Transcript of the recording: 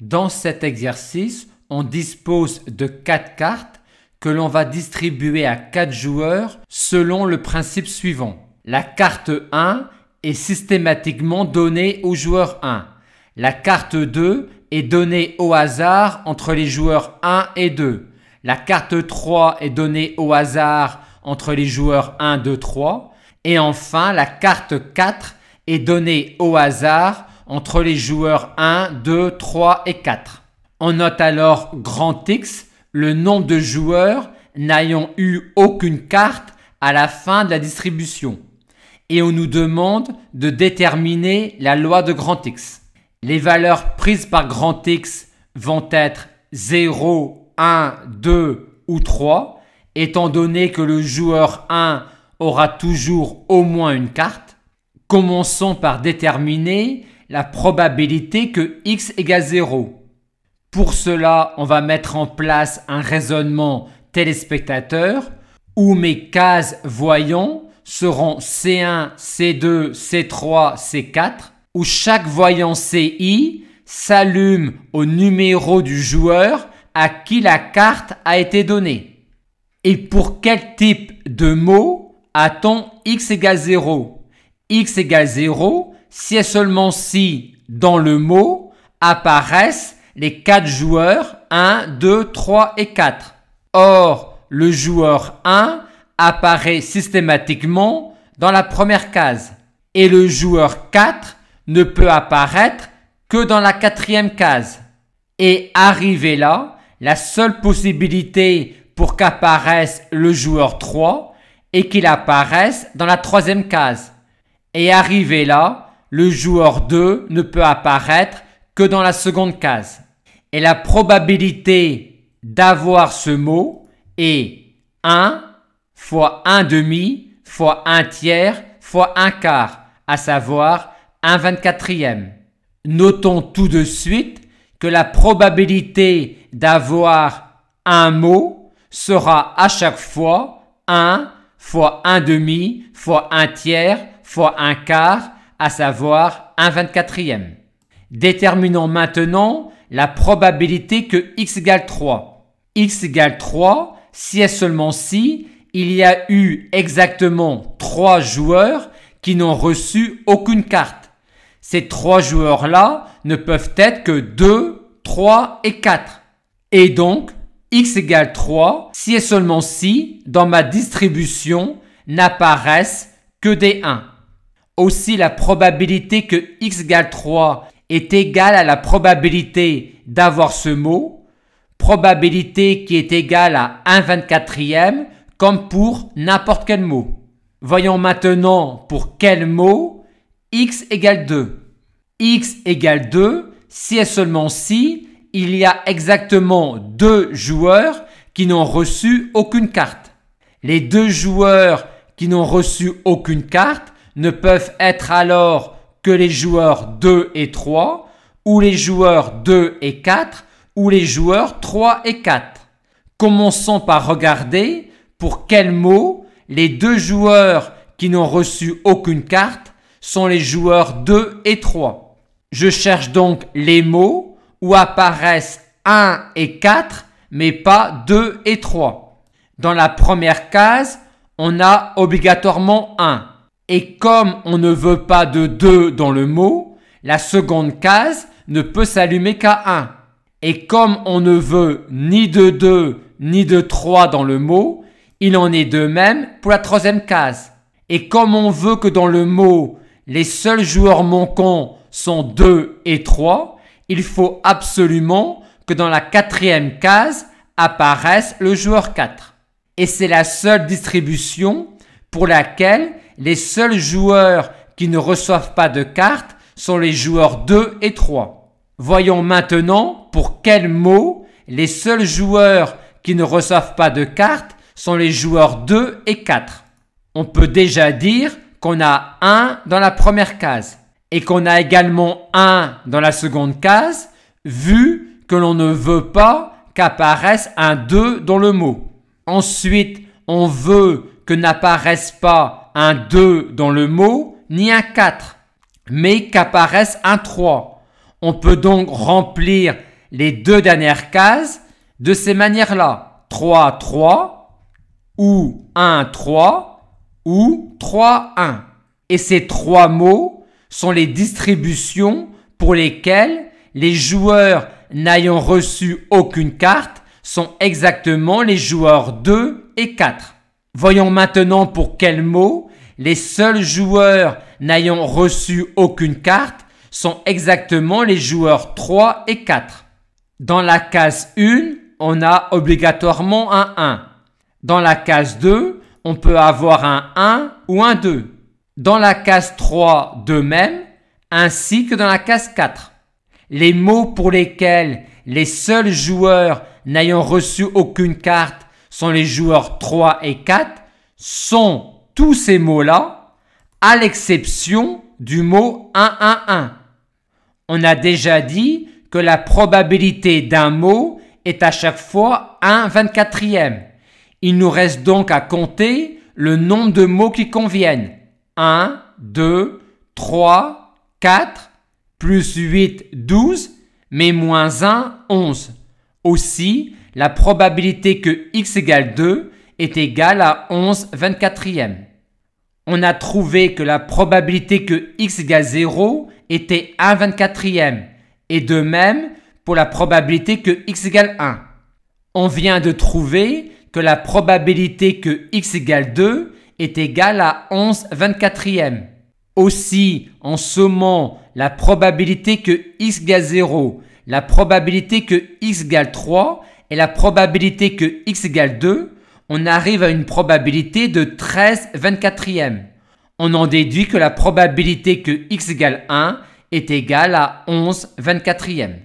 Dans cet exercice, on dispose de 4 cartes que l'on va distribuer à 4 joueurs selon le principe suivant. La carte 1 est systématiquement donnée au joueur 1. La carte 2 est donnée au hasard entre les joueurs 1 et 2. La carte 3 est donnée au hasard entre les joueurs 1, 2, 3. Et enfin, la carte 4 est donnée au hasard entre les joueurs 1, 2, 3 et 4. On note alors grand X, le nombre de joueurs n'ayant eu aucune carte à la fin de la distribution. Et on nous demande de déterminer la loi de grand X. Les valeurs prises par grand X vont être 0, 1, 2 ou 3, étant donné que le joueur 1 aura toujours au moins une carte. Commençons par déterminer la probabilité que x égale 0. Pour cela, on va mettre en place un raisonnement téléspectateur où mes cases voyants seront C1, C2, C3, C4, où chaque voyant CI s'allume au numéro du joueur à qui la carte a été donnée. Et pour quel type de mot a-t-on x égale 0 ? X égale 0 si et seulement si dans le mot apparaissent les 4 joueurs 1, 2, 3 et 4. Or, le joueur 1 apparaît systématiquement dans la première case et le joueur 4 ne peut apparaître que dans la 4e case. Et arrivé là, la seule possibilité pour qu'apparaisse le joueur 3 est qu'il apparaisse dans la 3e case. Et arrivé là, le joueur 2 ne peut apparaître que dans la 2e case. Et la probabilité d'avoir ce mot est 1 fois 1 demi fois 1 tiers fois 1 quart, à savoir 1 24e. Notons tout de suite que la probabilité d'avoir un mot sera à chaque fois 1 fois 1 demi fois 1 tiers fois 1 quart, à savoir 1 24e. Déterminons maintenant la probabilité que x égale 3. X égale 3 si et seulement si il y a eu exactement 3 joueurs qui n'ont reçu aucune carte. Ces 3 joueurs-là ne peuvent être que 2, 3 et 4. Et donc, x égale 3 si et seulement si, dans ma distribution, n'apparaissent que des 1. Aussi, la probabilité que x égale 3 est égale à la probabilité d'avoir ce mot, probabilité qui est égale à 1 24e, comme pour n'importe quel mot. Voyons maintenant pour quel mot x égale 2. X égale 2 si et seulement si il y a exactement 2 joueurs qui n'ont reçu aucune carte. Les 2 joueurs qui n'ont reçu aucune carte ne peuvent être alors que les joueurs 2 et 3, ou les joueurs 2 et 4, ou les joueurs 3 et 4. Commençons par regarder pour quel mot les 2 joueurs qui n'ont reçu aucune carte sont les joueurs 2 et 3. Je cherche donc les mots où apparaissent 1 et 4, mais pas 2 et 3. Dans la première case, on a obligatoirement 1. Et comme on ne veut pas de 2 dans le mot, la seconde case ne peut s'allumer qu'à 1. Et comme on ne veut ni de 2 ni de 3 dans le mot, il en est de même pour la 3e case. Et comme on veut que dans le mot, les seuls joueurs manquants sont 2 et 3, il faut absolument que dans la 4e case apparaisse le joueur 4. Et c'est la seule distribution pour laquelle les seuls joueurs qui ne reçoivent pas de carte sont les joueurs 2 et 3. Voyons maintenant pour quel mot les seuls joueurs qui ne reçoivent pas de carte sont les joueurs 2 et 4. On peut déjà dire qu'on a 1 dans la première case et qu'on a également 1 dans la seconde case, vu que l'on ne veut pas qu'apparaisse un 2 dans le mot. Ensuite, on veut que n'apparaisse pas un 2 dans le mot, ni un 4, mais qu'apparaisse un 3. On peut donc remplir les deux dernières cases de ces manières-là. 3, 3 ou 1, 3 ou 3, 1. Et ces trois mots sont les distributions pour lesquelles les joueurs n'ayant reçu aucune carte sont exactement les joueurs 2 et 4. Voyons maintenant pour quels mots les seuls joueurs n'ayant reçu aucune carte sont exactement les joueurs 3 et 4. Dans la case 1, on a obligatoirement un 1. Dans la case 2, on peut avoir un 1 ou un 2. Dans la case 3, de même, ainsi que dans la case 4. Les mots pour lesquels les seuls joueurs n'ayant reçu aucune carte sont les joueurs 3 et 4 sont tous ces mots-là, à l'exception du mot 1, 1, 1. On a déjà dit que la probabilité d'un mot est à chaque fois 1/24e. Il nous reste donc à compter le nombre de mots qui conviennent. 1, 2, 3, 4, plus 8, 12, mais moins 1, 11. Aussi, la probabilité que x égale 2 est égale à 11/24e. On a trouvé que la probabilité que x égale 0 était 1/24e, et de même pour la probabilité que x égale 1. On vient de trouver que la probabilité que x égale 2 est égale à 11/24e. Aussi, en sommant la probabilité que x égale 0, la probabilité que x égale 3 et la probabilité que x égale 2, on arrive à une probabilité de 13/24e. On en déduit que la probabilité que x égale 1 est égale à 11/24e.